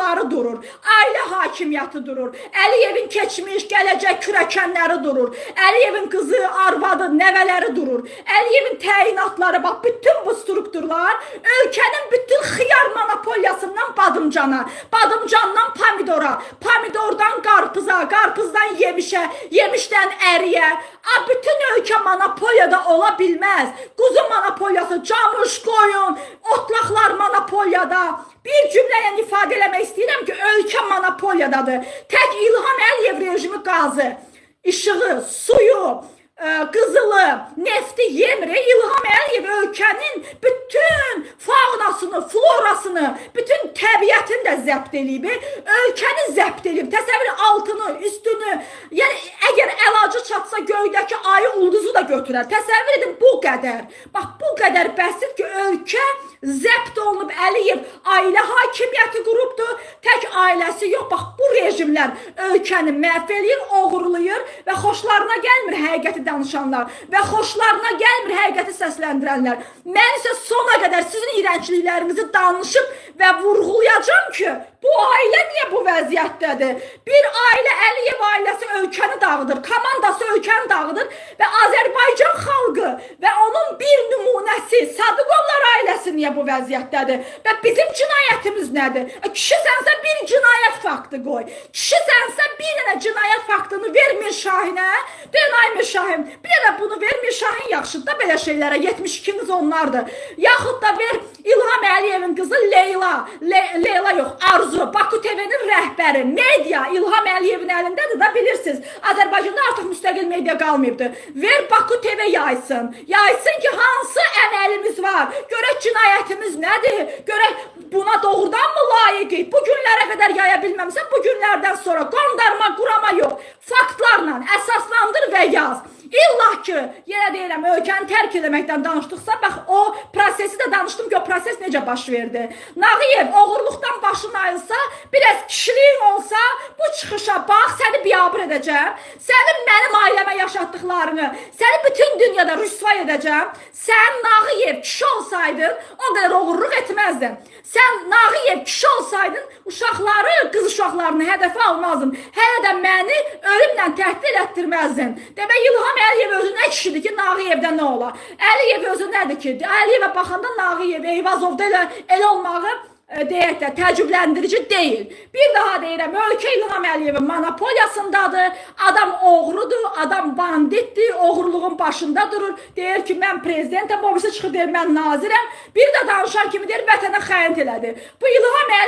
qanunları durur, ailə hakimiyyəti durur, Əliyevin keçmiş, gələcək kürəkənləri durur, Əliyevin qızı, arvadı, nəvələri durur, Əliyevin təyinatları, bax, bütün bu strukturlar ölkənin bütün xiyar monopoliyasından badımcana, badımcandan pomidora, pomidordan qarpıza, qarpızdan yemişə, yemişdən əriyə, bütün ölkə monopoliyada ola bilməz. Quzu monopoliyası, camış, qoyun, otlaqlar monopoliyada. Bir cümləyə ifadə eləmək istəyirəm ki, ölkə monopoliyadadır. Tək İlham Əliyev rejimi qazı, işığı, suyu, qızılı, nefti yemir. İlham Əliyev ölkənin bütün faunasını, florasını, bütün təbiətini də zəbt eləyib. Ölkəni zəbt eləyib. Təsəvvür altını, üstünü, yəni əgər əlacı çatsa göydəki ayı, ulduzu da götürər. Təsəvvür edin, bu qədər. Bax, bu qədər bəsit ki, ölkə zəbt olunub. Əliyev ailə hakimiyyəti qurubdur. Tək ailəsi yox. Bax, bu rejimlər ölkəni məhv eləyir, oğurlayır və xoşlarına gəlmir həqiqəti danışanlar və xoşlarına gəlmir həqiqəti səsləndirənlər. Mən isə sona qədər sizin iyrəncliklərinizi danışıb və vurğulayacağım ki, bu ailə niyə bu vəziyyətdədir? Bir ailə, Əliyev ailəsi ölkəni dağıdır, komandası ölkəni dağıdır və Azərbaycan xalqı və onun bir nümunəsi Sadıqovlar ailəsi niyə bu vəziyyətdədir? Və bizim cinayətimiz nədir? Kişi sənsə bir cinayət faktı qoy. Kişi sənsə bir dənə cinayət faktını ver Mirşahinə. Deyən ay Mirşahin, bir dənə bunu ver Mirşahin, yaxşıdır da belə şeylərə. 72'niz onlardır. Yaxud da ver İlham Əliyevin qızı Leyla. Leyla yox, Arzu. Baku TV'nin rəhbəri. Media İlham Əliyevin əlindədir da, bilirsiniz. Azərbaycanda artıq müstəqil media qalmayıbdır. Ver Baku TV yaysın. Yaysın ki, hansı əməlimiz var? Görək cinayətimiz nədir? Görək buna doğrudan mı layiqik? Bu günlərə qədər yaya bilməmsən, bu günlərdən sonra qondarma, qurama yox. Faktlarla əsaslandır və yaz. İllah ki, yenə deyirəm, ölkəni tərk eləməkdən danışdıqsa, bax, o prosesi də danışdım ki, o proses necə baş verdi. Nağıyev oğurluqdan başın ayılsa, biraz kişiliyin olsa, bu çıxışa bax, səni biabır edəcəm. Sənin mənim ailəmə yaşatdıqlarını, səni bütün dünyada rüsvay edəcəm. Sən Nağıyev kişi olsaydın, o qədər oğurluq etməzdin. Sən Nağıyev kişi olsaydın, uşaqları, qız uşaqlarını hədəfə almazdın. Hələ də məni ölümlə təhdid etdirməzdin. Demək, İlham Əliyev özü nə kişidir ki, Nağıyevdə nə ola? Əliyev özü nədir ki? Əliyevə baxanda Nağıyev, Eyvazovda elə olmağı deyək də təəccübləndirici deyil. Bir daha deyirəm, ölkə İlham Əliyevin monopoliyasındadır. Adam oğrudur, adam banditdir, oğurluğun başında durur. Deyir ki, mən prezidentəm, o birisi çıxır deyir, mən nazirəm. Bir də danışan kimi deyir, vətənə xəyanət elədi. Bu İlham Əliyev